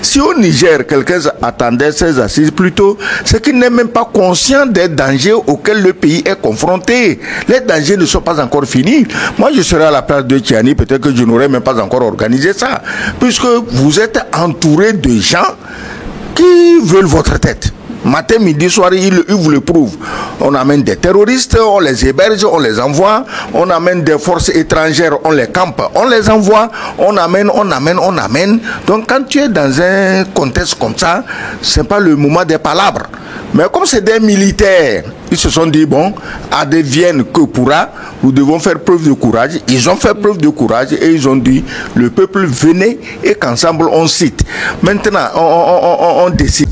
Si au Niger, quelqu'un attendait ces assises plutôt, c'est qu'il n'est même pas conscient des dangers auxquels le pays est confronté. Les dangers ne sont pas encore finis. Moi, je serais à la place de Tchiani, peut-être que je n'aurais même pas encore organisé ça. Puisque vous êtes entouré de gens qui veulent votre tête. Matin, midi, soir, ils vous le prouvent. On amène des terroristes, on les héberge, on les envoie. On amène des forces étrangères, on les campe, on les envoie. On amène. Donc quand tu es dans un contexte comme ça, c'est pas le moment des palabres. Mais comme c'est des militaires, ils se sont dit, bon, advienne que pourra, nous devons faire preuve de courage. Ils ont fait preuve de courage et ils ont dit, le peuple venez et qu'ensemble on cite. Maintenant, on décide.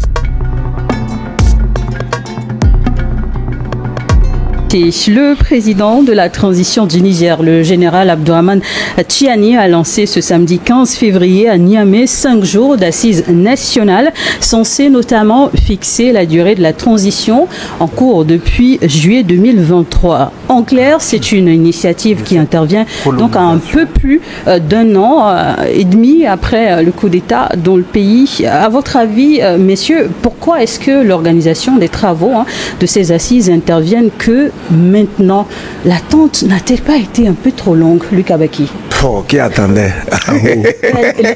Le président de la transition du Niger, le général Abdourahmane Tchiani, a lancé ce samedi 15 février à Niamey 5 jours d'assises nationales censées notamment fixer la durée de la transition en cours depuis juillet 2023. En clair, c'est une initiative qui intervient donc à un peu plus d'un an et demi après le coup d'État dans le pays. À votre avis, messieurs, pourquoi est-ce que l'organisation des travaux de ces assises interviennent que maintenant? L'attente n'a-t-elle pas été un peu trop longue, Luc Abaki? Oh, qui attendait?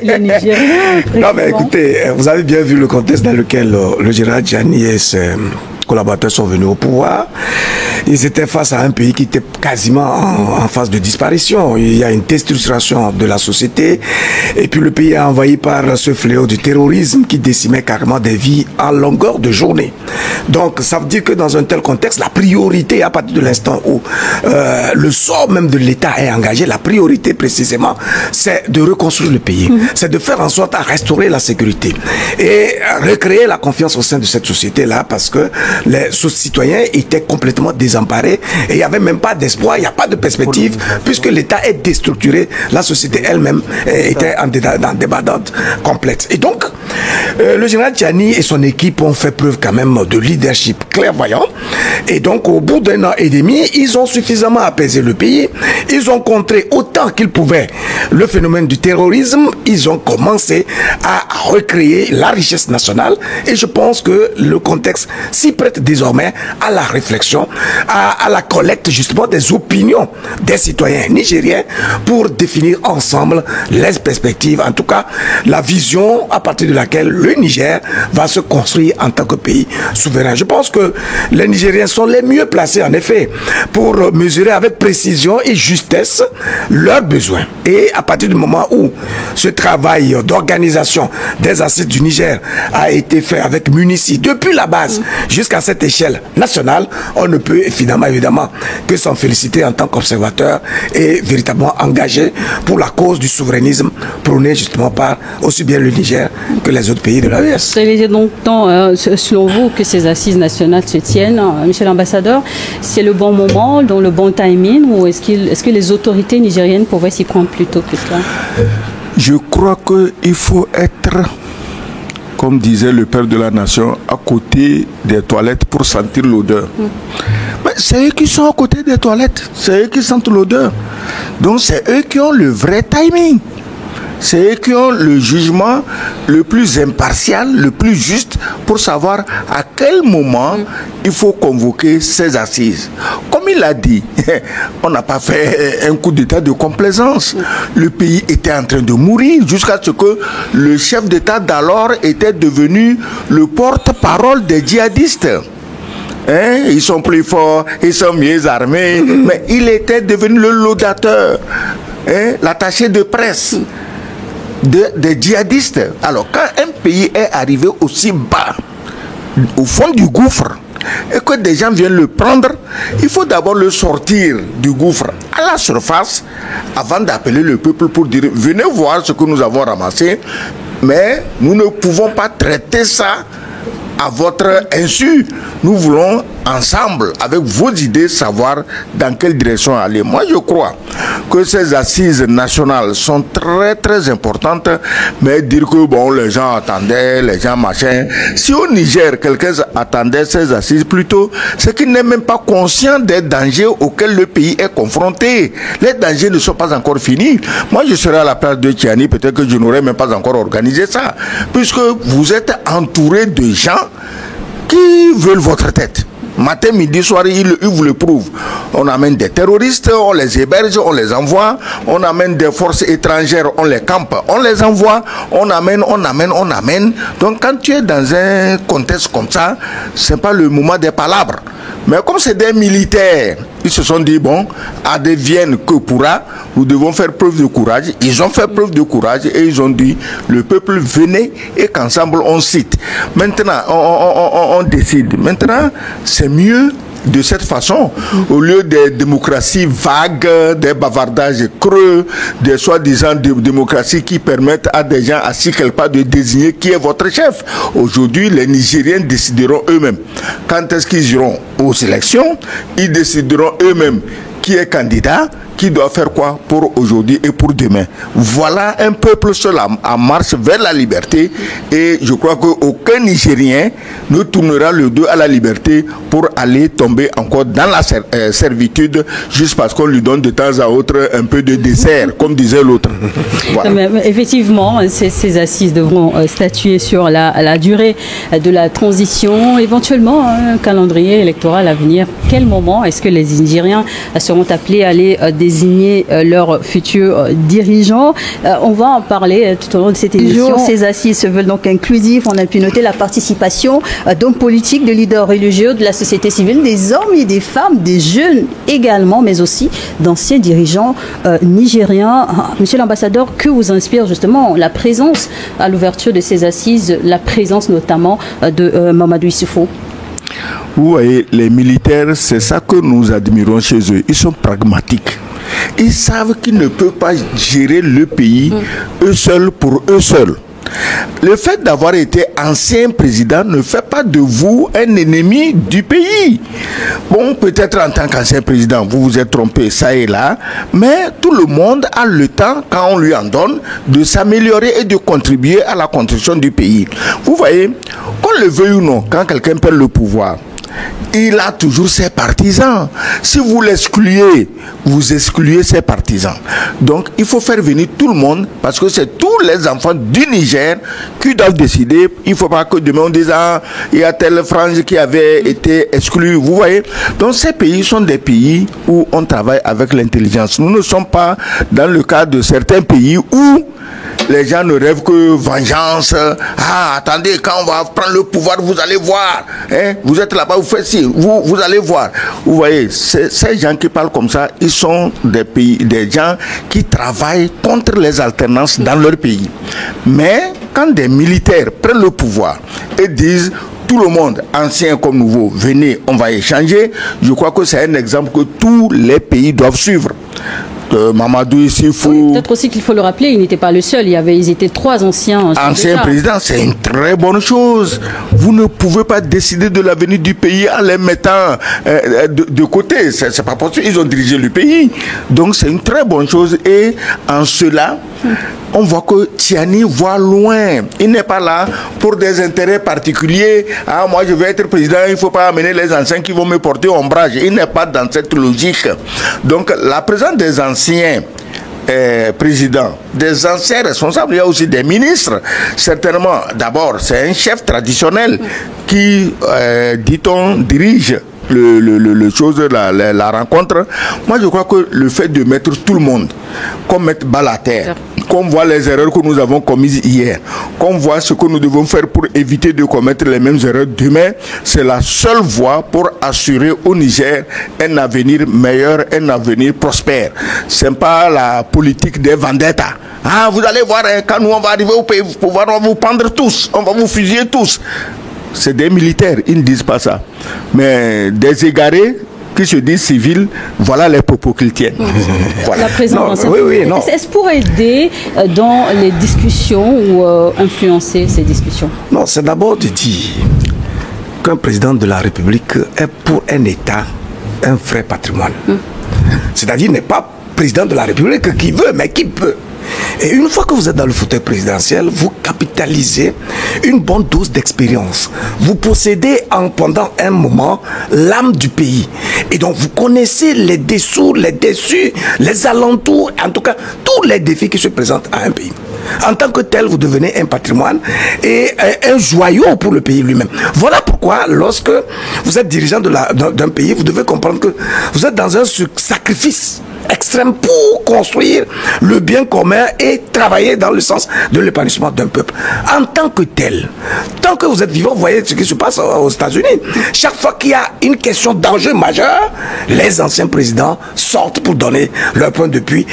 Les Nigériens. Non, mais écoutez, vous avez bien vu le contexte dans lequel le général Tchiani et ses collaborateurs sont venus au pouvoir. Ils étaient face à un pays qui était quasiment en phase de disparition. Il y a une déstructuration de la société et puis le pays est envahi par ce fléau du terrorisme qui décimait carrément des vies en longueur de journée. Donc ça veut dire que dans un tel contexte, la priorité à partir de l'instant où le sort même de l'État est engagé, la priorité précisément, c'est de reconstruire le pays. C'est de faire en sorte à restaurer la sécurité et recréer la confiance au sein de cette société-là parce que les citoyens étaient complètement désemparés et il n'y avait même pas d'espoir, il n'y a pas de perspective puisque l'État est déstructuré, la société elle-même était en débandade complète. Et donc, le général Tchiani et son équipe ont fait preuve quand même de leadership clairvoyant et donc au bout d'un an et demi, ils ont suffisamment apaisé le pays, ils ont contré autant qu'ils pouvaient le phénomène du terrorisme, ils ont commencé à recréer la richesse nationale et je pense que le contexte s'y prête désormais à la réflexion, à la collecte justement des opinions des citoyens nigériens pour définir ensemble les perspectives, en tout cas la vision à partir de laquelle le Niger va se construire en tant que pays souverain. Je pense que les Nigériens sont les mieux placés en effet pour mesurer avec précision et justesse leurs besoins. Et à partir du moment où ce travail d'organisation des assises du Niger a été fait avec Munici depuis la base jusqu'à cette échelle nationale, on ne peut finalement évidemment que s'en féliciter en tant qu'observateur et véritablement engagé pour la cause du souverainisme prôné justement par aussi bien le Niger que les autres pays de l'AES. Il est donc temps, selon vous, que ces assises nationales se tiennent, monsieur l'ambassadeur. C'est le bon moment, donc le bon timing, ou est-ce que les autorités nigériennes pourraient s'y prendre plus tôt que cela? Je crois qu'il faut être, comme disait le père de la nation, à côté des toilettes pour sentir l'odeur. Mais c'est eux qui sont à côté des toilettes, c'est eux qui sentent l'odeur. Donc c'est eux qui ont le vrai timing. C'est eux qui ont le jugement le plus impartial, le plus juste pour savoir à quel moment il faut convoquer ces assises. Comme il a dit, on n'a pas fait un coup d'état de complaisance. Le pays était en train de mourir jusqu'à ce que le chef d'État d'alors était devenu le porte-parole des djihadistes. Ils sont plus forts, ils sont mieux armés, mais il était devenu le laudateur, l'attaché de presse des djihadistes. Alors quand un pays est arrivé aussi bas, au fond du gouffre, et que des gens viennent le prendre, il faut d'abord le sortir du gouffre à la surface avant d'appeler le peuple pour dire venez voir ce que nous avons ramassé, mais nous ne pouvons pas traiter ça à votre insu. Nous voulons ensemble, avec vos idées, savoir dans quelle direction aller. Moi, je crois que ces assises nationales sont très, très importantes, mais dire que, bon, les gens attendaient, les gens machin. Si au Niger, quelqu'un attendait ces assises, plutôt, c'est qu'il n'est même pas conscient des dangers auxquels le pays est confronté. Les dangers ne sont pas encore finis. Moi, je serais à la place de Tchiani, peut-être que je n'aurais même pas encore organisé ça, puisque vous êtes entouré de gens qui veulent votre tête. Matin, midi, soir, ils vous le prouvent. On amène des terroristes, on les héberge, on les envoie. On amène des forces étrangères, on les campe, on les envoie. On amène. Donc, quand tu es dans un contexte comme ça, c'est pas le moment des palabres. Mais comme c'est des militaires, ils se sont dit, bon, advienne que pourra, nous devons faire preuve de courage. Ils ont fait preuve de courage et ils ont dit, le peuple venez et qu'ensemble on cite. Maintenant, on décide. Maintenant, c'est mieux de cette façon, au lieu des démocraties vagues, des bavardages creux, des soi-disant démocraties qui permettent à des gens assis quelque part de désigner qui est votre chef. Aujourd'hui, les Nigériens décideront eux-mêmes. Quand est-ce qu'ils iront aux élections? Ils décideront eux-mêmes qui est candidat, qui doit faire quoi pour aujourd'hui et pour demain. Voilà un peuple seul en marche vers la liberté, et je crois qu'aucun Nigérien ne tournera le dos à la liberté pour aller tomber encore dans la servitude juste parce qu'on lui donne de temps à autre un peu de dessert, comme disait l'autre. Voilà. Mais effectivement, ces assises devront statuer sur la durée de la transition, éventuellement un calendrier électoral à venir. Quel moment est-ce que les Nigériens seront appelés à aller désigner leurs futurs dirigeants? On va en parler tout au long de cette émission. Ces assises se veulent donc inclusives. On a pu noter la participation d'hommes politiques, de leaders religieux, de la société civile, des hommes et des femmes, des jeunes également, mais aussi d'anciens dirigeants nigériens. Monsieur l'ambassadeur, que vous inspire justement la présence à l'ouverture de ces assises, la présence notamment de Mamadou Issoufou? Vous voyez, les militaires, c'est ça que nous admirons chez eux. Ils sont pragmatiques. Ils savent qu'ils ne peuvent pas gérer le pays eux seuls pour eux seuls. Le fait d'avoir été ancien président ne fait pas de vous un ennemi du pays. Bon, peut-être en tant qu'ancien président, vous vous êtes trompé ça et là, mais tout le monde a le temps, quand on lui en donne, de s'améliorer et de contribuer à la construction du pays. Vous voyez, qu'on le veuille ou non, quand quelqu'un perd le pouvoir, il a toujours ses partisans. Si vous l'excluez, vous excluez ses partisans. Donc, il faut faire venir tout le monde, parce que c'est tous les enfants du Niger qui doivent décider. Il ne faut pas que demain on dise, ah, il y a telle frange qui avait été exclue. Vous voyez? Donc, ces pays sont des pays où on travaille avec l'intelligence. Nous ne sommes pas dans le cas de certains pays où les gens ne rêvent que vengeance. Ah, attendez, quand on va prendre le pouvoir, vous allez voir. Hein? Vous êtes là-bas, vous faites ci, vous allez voir. Vous voyez, ces gens qui parlent comme ça, ils sont des gens qui travaillent contre les alternances dans leur pays. Mais quand des militaires prennent le pouvoir et disent, tout le monde, ancien comme nouveau, venez, on va échanger, je crois que c'est un exemple que tous les pays doivent suivre. Mamadou Issoufou. Oui, peut-être aussi qu'il faut le rappeler, il n'était pas le seul. Ils étaient 3 anciens présidents. C'est une très bonne chose. Vous ne pouvez pas décider de l'avenir du pays en les mettant de côté. C'est pas possible. Ils ont dirigé le pays. Donc c'est une très bonne chose. Et en cela, on voit que Tchiani voit loin. Il n'est pas là pour des intérêts particuliers. Ah, moi je vais être président, il ne faut pas amener les anciens qui vont me porter ombrage. Il n'est pas dans cette logique. Donc la présence des anciens présidents, des anciens responsables, il y a aussi des ministres. Certainement, d'abord, c'est un chef traditionnel qui, dit-on, dirige la rencontre. Moi je crois que le fait de mettre tout le monde, qu'on mette balle à terre, qu'on voit les erreurs que nous avons commises hier, qu'on voit ce que nous devons faire pour éviter de commettre les mêmes erreurs demain, c'est la seule voie pour assurer au Niger un avenir meilleur, un avenir prospère. C'est pas la politique des vendettas. Ah, vous allez voir, quand nous on va arriver au pays, on va vous prendre tous, on va vous fusiller tous. C'est des militaires, ils ne disent pas ça. Mais des égarés qui se disent civils, voilà les propos qu'ils tiennent. Voilà. La présence. Est-ce pour aider dans les discussions ou influencer ces discussions? Non, c'est d'abord de dire, qu'un président de la République est pour un État un vrai patrimoine. C'est-à-dire n'est pas président de la République qui veut, mais qui peut. Et une fois que vous êtes dans le fauteuil présidentiel, vous capitalisez une bonne dose d'expérience. Vous possédez pendant un moment l'âme du pays. Et donc vous connaissez les dessous, les dessus, les alentours, en tout cas tous les défis qui se présentent à un pays. En tant que tel, vous devenez un patrimoine et un joyau pour le pays lui-même. Voilà pourquoi, lorsque vous êtes dirigeant d'un pays, vous devez comprendre que vous êtes dans un sacrifice extrême pour construire le bien commun et travailler dans le sens de l'épanouissement d'un peuple. En tant que tel, tant que vous êtes vivant, vous voyez ce qui se passe aux États-Unis. Chaque fois qu'il y a une question d'enjeu majeur, les anciens présidents sortent pour donner leur point de vue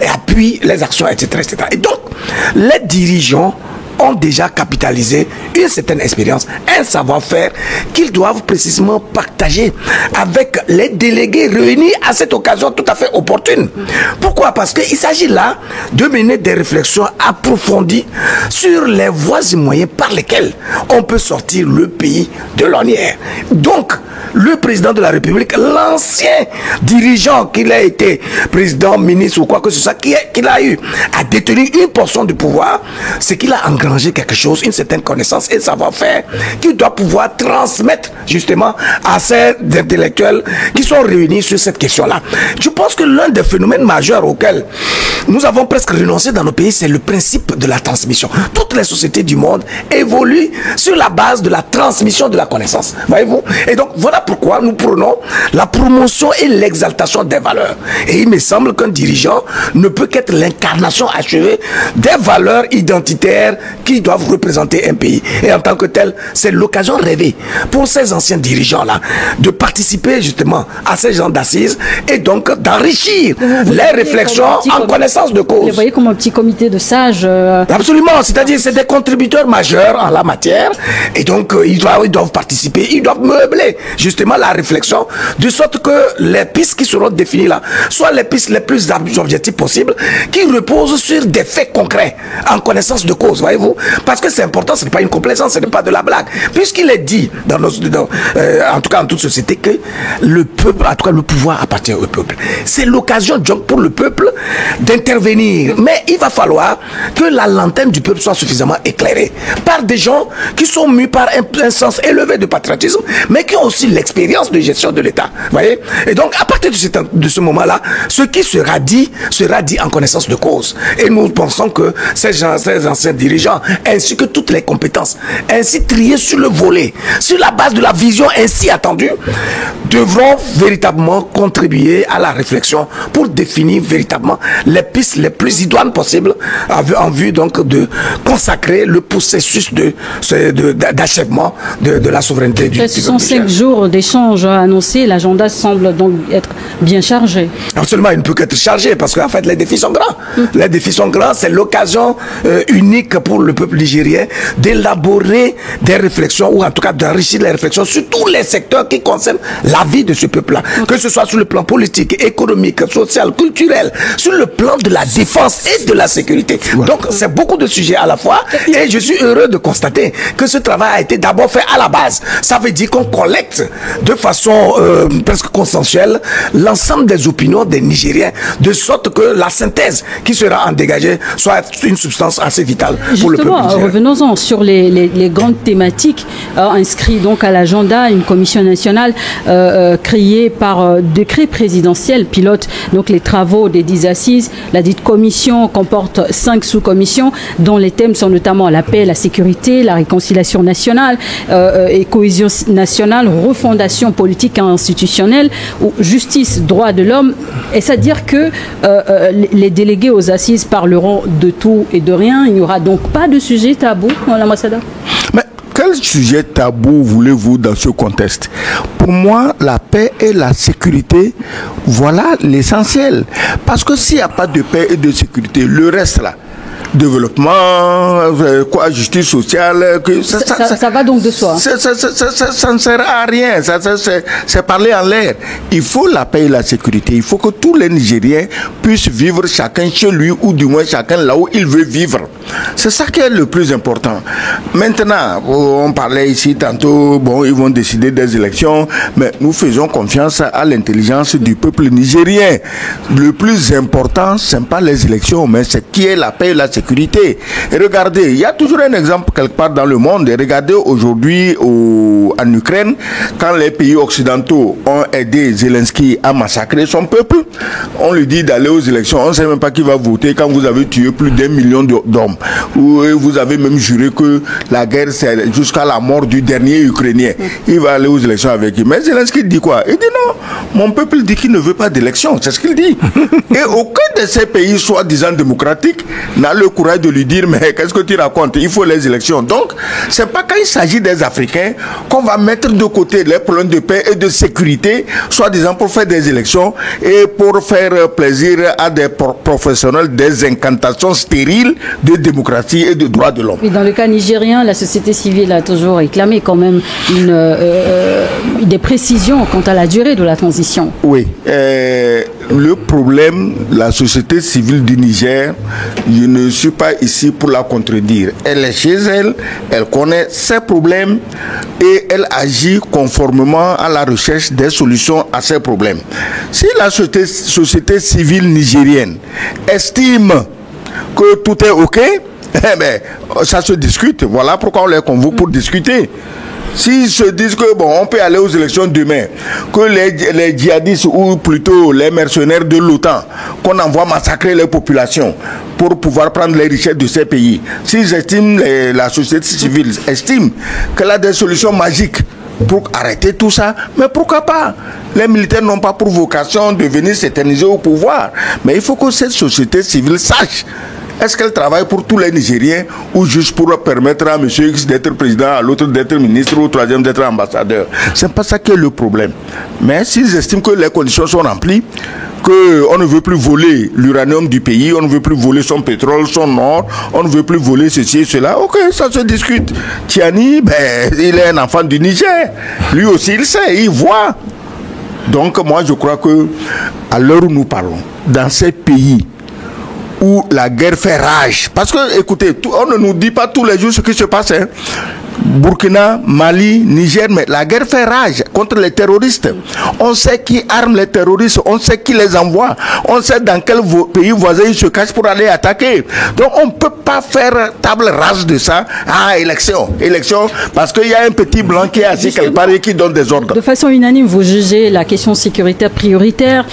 et appuient les actions, etc., etc. Et donc, les dirigeants ont déjà capitalisé une certaine expérience, un savoir-faire qu'ils doivent précisément partager avec les délégués réunis à cette occasion tout à fait opportune. Pourquoi? Parce qu'il s'agit là de mener des réflexions approfondies sur les voies et moyens par lesquels on peut sortir le pays de l'ornière. Donc, le président de la République, l'ancien dirigeant qu'il a été président, ministre ou quoi que ce soit, qu'il a eu à détenir une portion du pouvoir, c'est qu'il a engrangé quelque chose, une certaine connaissance et savoir-faire qu'il doit pouvoir transmettre justement à ces intellectuels qui sont réunis sur cette question-là. Je pense que l'un des phénomènes majeurs auxquels nous avons presque renoncé dans nos pays, c'est le principe de la transmission. Toutes les sociétés du monde évoluent sur la base de la transmission de la connaissance. Voyez-vous? Et donc, voilà pourquoi nous prenons la promotion et l'exaltation des valeurs. Et il me semble qu'un dirigeant ne peut qu'être l'incarnation achevée des valeurs identitaires qui doivent représenter un pays. Et en tant que tel, c'est l'occasion rêvée pour ces anciens dirigeants-là de participer justement à ces gens d'assises et donc d'enrichir les réflexions en connaissance de cause. Vous voyez comme un petit comité de sages. Absolument, c'est-à-dire c'est des contributeurs majeurs en la matière et donc ils doivent participer, ils doivent meubler justement la réflexion de sorte que les pistes qui seront définies là soient les pistes les plus objectives possibles qui reposent sur des faits concrets en connaissance de cause, voyez-vous, parce que c'est important, ce n'est pas une complaisance, ce n'est pas de la blague, puisqu'il est dit en tout cas en toute société que le peuple, en tout cas le pouvoir appartient au peuple. C'est l'occasion donc pour le peuple d'intervenir, mais il va falloir que la lanterne du peuple soit suffisamment éclairée par des gens qui sont mus par un sens élevé de patriotisme, mais qui ont aussi l'expérience de gestion de l'État, voyez. Et donc à partir de ce moment-là, ce qui sera dit en connaissance de cause. Et nous pensons que ces anciens dirigeants, ainsi que toutes les compétences, ainsi triées sur le volet, sur la base de la vision ainsi attendue, devront véritablement contribuer à la réflexion pour définir véritablement les pistes les plus idoines possibles en vue donc de consacrer le processus d'achèvement de la souveraineté du Ce sont 5 jours d'échanges annoncés, l'agenda semble donc être bien chargé. Absolument, il ne peut qu'être chargé parce qu'en fait les défis sont grands. Les défis sont grands, c'est l'occasion unique pour le peuple nigérien d'élaborer des réflexions ou en tout cas d'enrichir les réflexions sur tous les secteurs qui concernent la vie de ce peuple-là, que ce soit sur le plan politique, économique, social, culturel, sur le plan de la défense et de la sécurité. Donc c'est beaucoup de sujets à la fois et je suis heureux de constater que ce travail a été d'abord fait à la base. Ça veut dire qu'on collecte de façon presque consensuelle l'ensemble des opinions des Nigériens, de sorte que la synthèse qui sera en dégagée soit une substance assez vitale pour le peuple nigérien. Revenons-en sur les grandes thématiques inscrites donc à l'agenda. Une commission nationale créée par décret présidentiel pilote donc les travaux des 10 assises. La dite commission comporte 5 sous-commissions dont les thèmes sont notamment la paix, la sécurité, la réconciliation nationale et cohésion nationale, refondation politique et institutionnelle, ou justice, droits de l'homme. Est-ce à dire que les délégués aux assises parleront de tout et de rien? Il n'y aura donc pas de sujet tabou, l'ambassadeur? Mais quel sujet tabou voulez-vous dans ce contexte? Pour moi, la paix et la sécurité, voilà l'essentiel. Parce que s'il n'y a pas de paix et de sécurité, le reste là, développement, quoi, justice sociale. Ça va donc de soi. Ça ne sert à rien. C'est parler en l'air. Il faut la paix et la sécurité. Il faut que tous les Nigériens puissent vivre chacun chez lui ou du moins chacun là où il veut vivre. C'est ça qui est le plus important. Maintenant, on parlait ici tantôt, bon, ils vont décider des élections, mais nous faisons confiance à l'intelligence du peuple nigérien. Le plus important, ce n'est pas les élections, mais c'est qui est la paix et la sécurité. Et regardez, il y a toujours un exemple quelque part dans le monde. Et regardez aujourd'hui en Ukraine, quand les pays occidentaux ont aidé Zelensky à massacrer son peuple, on lui dit d'aller aux élections. On ne sait même pas qui va voter quand vous avez tué plus d'1 million d'hommes. Vous avez même juré que la guerre, c'est jusqu'à la mort du dernier Ukrainien. Il va aller aux élections avec lui. Mais Zelensky dit quoi? Il dit non, mon peuple dit qu'il ne veut pas d'élections. C'est ce qu'il dit. Et aucun de ces pays, soi-disant démocratiques, n'a le courage de lui dire, mais qu'est-ce que tu racontes? Il faut les élections. Donc, c'est pas quand il s'agit des Africains qu'on va mettre de côté les problèmes de paix et de sécurité, soi-disant pour faire des élections et pour faire plaisir à des professionnels des incantations stériles de démocratie et de droits de l'homme. Et dans le cas nigérien, la société civile a toujours réclamé quand même des précisions quant à la durée de la transition. Oui. Le problème, la société civile du Niger, je ne suis pas ici pour la contredire. Elle est chez elle, elle connaît ses problèmes et elle agit conformément à la recherche des solutions à ces problèmes. Si la société civile nigérienne estime que tout est OK, eh bien, ça se discute. Voilà pourquoi on les convoque pour discuter. S'ils se disent que bon, on peut aller aux élections demain, que les djihadistes ou plutôt les mercenaires de l'OTAN, qu'on envoie massacrer les populations pour pouvoir prendre les richesses de ces pays, s'ils estiment, la société civile estime qu'elle a des solutions magiques pour arrêter tout ça, mais pourquoi pas? Les militaires n'ont pas pour vocation de venir s'éterniser au pouvoir, mais il faut que cette société civile sache. Est-ce qu'elle travaille pour tous les Nigériens ou juste pour permettre à M. X d'être président, à l'autre d'être ministre, au troisième d'être ambassadeur? Ce n'est pas ça qui est le problème. Mais s'ils estiment que les conditions sont remplies, qu'on ne veut plus voler l'uranium du pays, on ne veut plus voler son pétrole, son or, on ne veut plus voler ceci et cela, ok, ça se discute. Tiani, ben, il est un enfant du Niger. Lui aussi, il sait, il voit. Donc moi, je crois que à l'heure où nous parlons, dans ces pays où la guerre fait rage. Parce que, écoutez, on ne nous dit pas tous les jours ce qui se passe. Hein. Burkina, Mali, Niger, mais la guerre fait rage contre les terroristes. On sait qui arme les terroristes, on sait qui les envoie, on sait dans quel pays voisin ils se cachent pour aller attaquer. Donc on ne peut pas faire table rase de ça. Ah, élection, parce qu'il y a un petit blanc qui est assis quelque part et qui donne des ordres. De façon unanime, vous jugez la question sécuritaire prioritaire.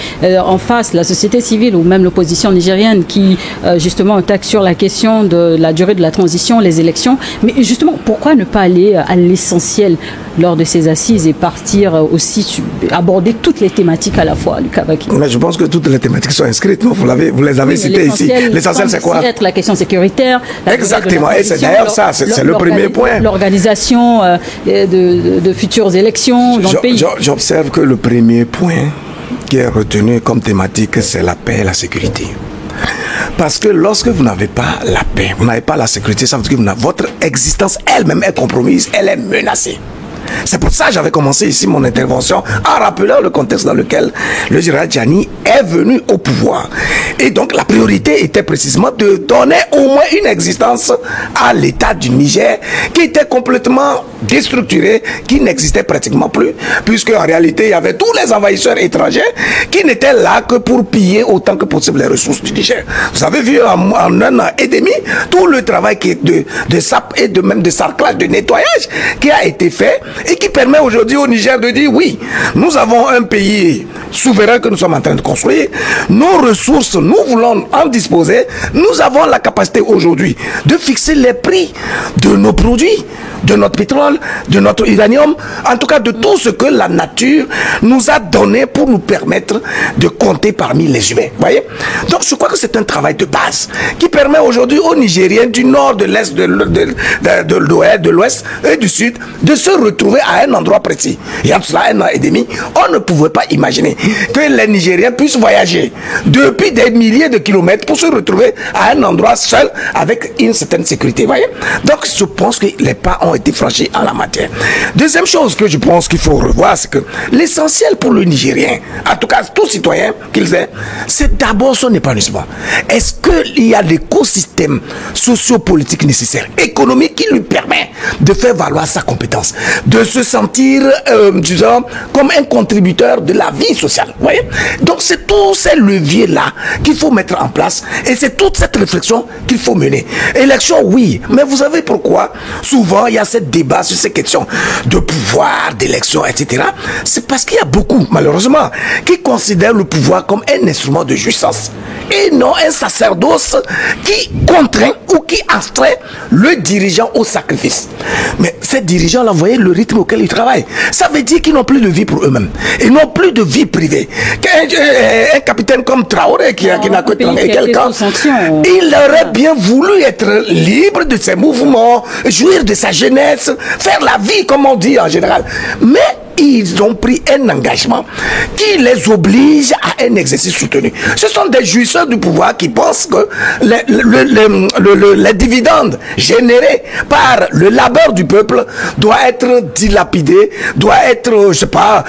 En face, la société civile ou même l'opposition nigérienne qui justement attaque sur la question de la durée de la transition, les élections. Mais justement, pourquoi ne pas aller à l'essentiel lors de ces assises et partir aussi aborder toutes les thématiques à la fois, Lucas Baki? Mais je pense que toutes les thématiques sont inscrites, non? Vous les avez citées ici. L'essentiel, c'est quoi? La question sécuritaire. Exactement, et c'est d'ailleurs ça, c'est le premier point. L'organisation de futures élections dans le pays. J'observe que le premier point qui est retenu comme thématique, c'est la paix et la sécurité. Parce que lorsque vous n'avez pas la paix, vous n'avez pas la sécurité, ça veut dire que votre existence elle-même est compromise, elle est menacée. C'est pour ça que j'avais commencé ici mon intervention en rappelant le contexte dans lequel le général Tchiani est venu au pouvoir. Et donc la priorité était précisément de donner au moins une existence à l'État du Niger qui était complètement déstructuré, qui n'existait pratiquement plus, puisque en réalité il y avait tous les envahisseurs étrangers qui n'étaient là que pour piller autant que possible les ressources du Niger. Vous avez vu en un an et demi tout le travail qui est de sap et même de sarclage, de nettoyage qui a été fait et qui permet aujourd'hui au Niger de dire oui, nous avons un pays souverain que nous sommes en train de construire, nos ressources, nous voulons en disposer, nous avons la capacité aujourd'hui de fixer les prix de nos produits, de notre pétrole, de notre uranium, en tout cas de tout ce que la nature nous a donné pour nous permettre de compter parmi les humains. Voyez? Donc je crois que c'est un travail de base qui permet aujourd'hui aux Nigériens du nord, de l'est, de l'ouest, de l'ouest et du sud de se retrouver retrouver à un endroit précis. Il y a cela 1 an et demi, on ne pouvait pas imaginer que les Nigériens puissent voyager depuis des milliers de kilomètres pour se retrouver à un endroit seul avec une certaine sécurité. Voyez? Donc je pense que les pas ont été franchis en la matière. Deuxième chose que je pense qu'il faut revoir, c'est que l'essentiel pour le Nigérien, en tout cas tout citoyen qu'il est, c'est d'abord son épanouissement. Est-ce qu'il y a l'écosystème socio-politique nécessaire, économique, qui lui permet de faire valoir sa compétence, de se sentir, disons, comme un contributeur de la vie sociale. Vous voyez? Donc c'est tous ces leviers-là qu'il faut mettre en place et c'est toute cette réflexion qu'il faut mener. Élection, oui, mais vous savez pourquoi souvent il y a ce débat sur ces questions de pouvoir, d'élection, etc. C'est parce qu'il y a beaucoup, malheureusement, qui considèrent le pouvoir comme un instrument de jouissance et non un sacerdoce qui contraint ou qui astreint le dirigeant au sacrifice. Mais ces dirigeants-là, vous voyez le rythme auquel ils travaillent. Ça veut dire qu'ils n'ont plus de vie pour eux-mêmes. Ils n'ont plus de vie privée. Un capitaine comme Traoré qui n'a que 30 et quelques ans, il aurait bien voulu être libre de ses mouvements, jouir de sa jeunesse, faire la vie comme on dit en général. Mais ils ont pris un engagement qui les oblige à un exercice soutenu. Ce sont des jouisseurs du pouvoir qui pensent que les dividendes générés par le labeur du peuple doivent être dilapidés, doivent être, je sais pas,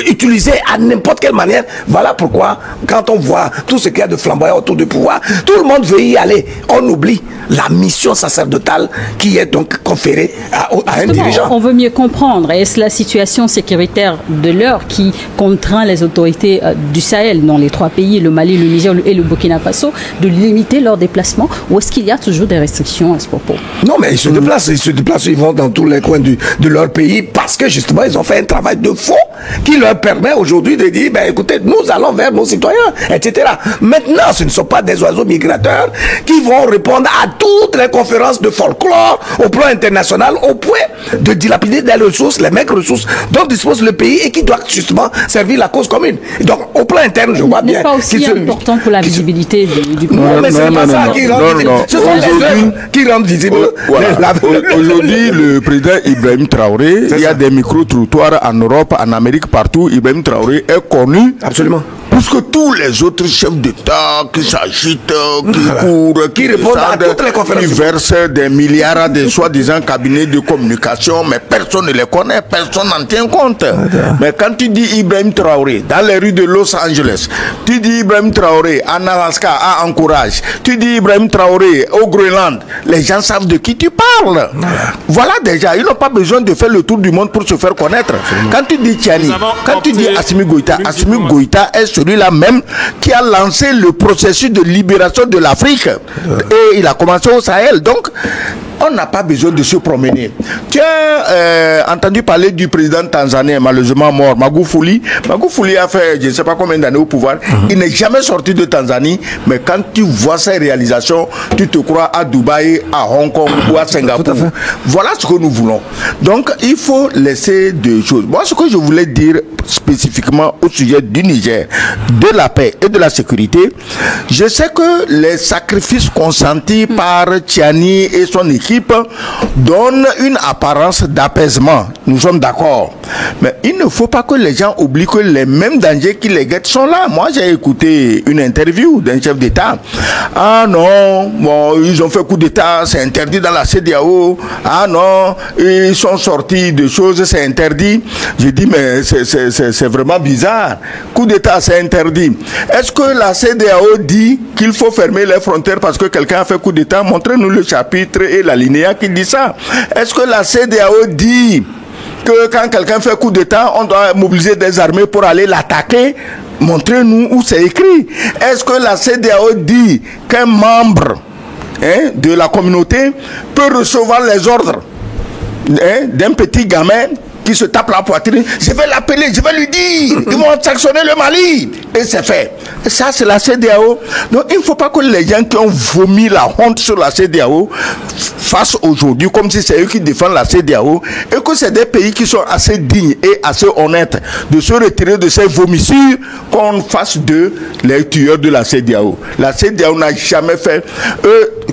utilisés à n'importe quelle manière. Voilà pourquoi, quand on voit tout ce qu'il y a de flamboyant autour du pouvoir, tout le monde veut y aller. On oublie la mission sacerdotale qui est donc conférée à un dirigeant. On veut mieux comprendre. Est-ce la situation sécuritaire de l'heure qui contraint les autorités du Sahel, dans les 3 pays, le Mali, le Niger et le Burkina Faso, de limiter leurs déplacements, ou est-ce qu'il y a toujours des restrictions à ce propos? Non, mais ils se déplacent, ils vont dans tous les coins de leur pays parce que justement ils ont fait un travail de fond qui leur permet aujourd'hui de dire, ben écoutez, nous allons vers nos citoyens, etc. Maintenant, ce ne sont pas des oiseaux migrateurs qui vont répondre à toutes les conférences de folklore au plan international au point de dilapider des ressources, les maigres ressources dont dispose le pays et qui doit justement servir la cause commune. Donc au plan interne, je vois bien. N'est-ce pas aussi important pour la visibilité du pays? Non, mais c'est pas ça qui rend visible. Ce sont les œuvres qui rendent visible. Aujourd'hui, le président Ibrahim Traoré, il y a des micro-trottoirs en Europe, en Amérique, partout. Ibrahim Traoré est connu. Absolument. Plus que tous les autres chefs d'État qui s'agitent, qui courent, qui répondent à toutes les conférences, qui versent des milliards à des soi-disant cabinets de communication, mais personne ne les connaît, personne n'en tient compte. Mais quand tu dis Ibrahim Traoré dans les rues de Los Angeles, tu dis Ibrahim Traoré en Alaska, à Anchorage, tu dis Ibrahim Traoré au Groenland, les gens savent de qui tu parles. Voilà déjà, ils n'ont pas besoin de faire le tour du monde pour se faire connaître. Quand tu dis Tiani, quand tu dis Assimi Goïta est celui-là même qui a lancé le processus de libération de l'Afrique. Et il a commencé au Sahel. Donc, on n'a pas besoin de se promener. Tu as entendu parler du président tanzanien, malheureusement mort, Magufuli. Magufuli a fait je ne sais pas combien d'années au pouvoir. Il n'est jamais sorti de Tanzanie. Mais quand tu vois ses réalisations, tu te crois à Dubaï, à Hong Kong ou à Singapour. Voilà ce que nous voulons. Donc, il faut laisser deux choses. Moi, ce que je voulais dire spécifiquement au sujet du Niger, de la paix et de la sécurité, je sais que les sacrifices consentis par Tiani et son équipe donnent une apparence d'apaisement. Nous sommes d'accord. Mais il ne faut pas que les gens oublient que les mêmes dangers qui les guettent sont là. Moi, j'ai écouté une interview d'un chef d'État. Ah non, bon, ils ont fait coup d'État, c'est interdit dans la CEDEAO. Ah non, ils sont sortis de choses, c'est interdit. J'ai dit, mais c'est vraiment bizarre. Coup d'État, c'est interdit. Est-ce que la CEDEAO dit qu'il faut fermer les frontières parce que quelqu'un a fait coup d'État? Montrez-nous le chapitre et l'alinéa qui dit ça. Est-ce que la CEDEAO dit que quand quelqu'un fait coup d'État, on doit mobiliser des armées pour aller l'attaquer? Montrez-nous où c'est écrit. Est-ce que la CEDEAO dit qu'un membre de la communauté peut recevoir les ordres d'un petit gamin qui se tape la poitrine? Je vais l'appeler, je vais lui dire, ils vont sanctionner le Mali. Et c'est fait. Et ça, c'est la CEDEAO. Donc, il ne faut pas que les gens qui ont vomi la honte sur la CEDEAO fassent aujourd'hui comme si c'est eux qui défendent la CEDEAO et que c'est des pays qui sont assez dignes et assez honnêtes de se retirer de ces vomissures qu'on fasse d'eux les tueurs de la CEDEAO. La CEDEAO n'a jamais fait.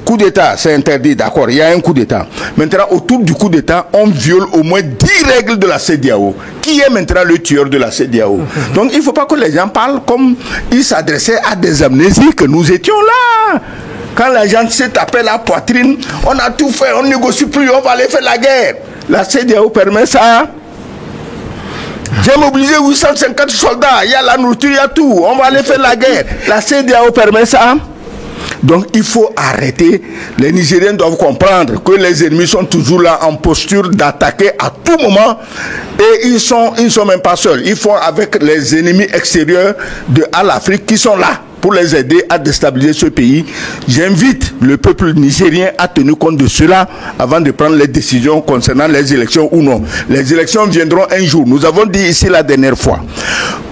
coup d'État, c'est interdit, d'accord, il y a un coup d'État. Maintenant, autour du coup d'État, on viole au moins 10 règles de la CEDEAO. Qui est maintenant le tueur de la CEDEAO? Donc, il ne faut pas que les gens parlent comme ils s'adressaient à des amnésiques. Nous étions là. Quand la gente s'est tapé la poitrine, on a tout fait, on ne négocie plus, on va aller faire la guerre. La CEDEAO permet ça. J'ai mobilisé 850 soldats, il y a la nourriture, il y a tout, on va aller faire la guerre. La CEDEAO permet ça. Donc il faut arrêter. Les Nigériens doivent comprendre que les ennemis sont toujours là en posture d'attaquer à tout moment. Et ils sont même pas seuls. Ils font avec les ennemis extérieurs à l'Afrique qui sont là pour les aider à déstabiliser ce pays. J'invite le peuple nigérien à tenir compte de cela avant de prendre les décisions concernant les élections ou non. Les élections viendront un jour. Nous avons dit ici la dernière fois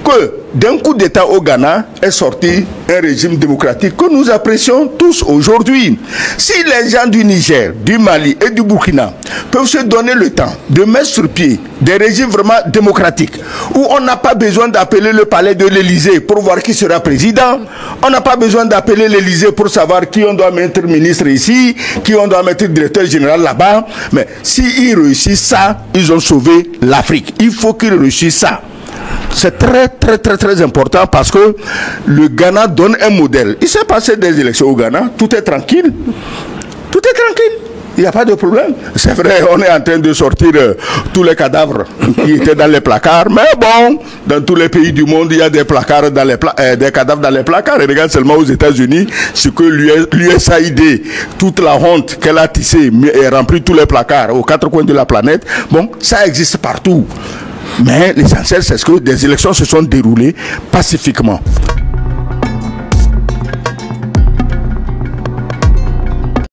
que d'un coup d'État au Ghana est sorti un régime démocratique que nous apprécions tous aujourd'hui. Si les gens du Niger, du Mali et du Burkina peuvent se donner le temps de mettre sur pied des régimes vraiment démocratiques où on n'a pas besoin d'appeler le palais de l'Élysée pour voir qui sera président, on n'a pas besoin d'appeler l'Élysée pour savoir qui on doit mettre ministre ici, qui on doit mettre directeur général là-bas, mais s'ils réussissent ça, ils ont sauvé l'Afrique. Il faut qu'ils réussissent ça. C'est très important parce que le Ghana donne un modèle. Il s'est passé des élections au Ghana, tout est tranquille. Tout est tranquille. Il n'y a pas de problème. C'est vrai, on est en train de sortir tous les cadavres qui étaient dans les placards. Mais bon, dans tous les pays du monde, il y a des placards dans des cadavres dans les placards. Et regarde seulement aux États-Unis, ce que l'USAID, toute la honte qu'elle a tissée et rempli tous les placards aux 4 coins de la planète. Bon, ça existe partout. Mais l'essentiel, c'est que des élections se sont déroulées pacifiquement.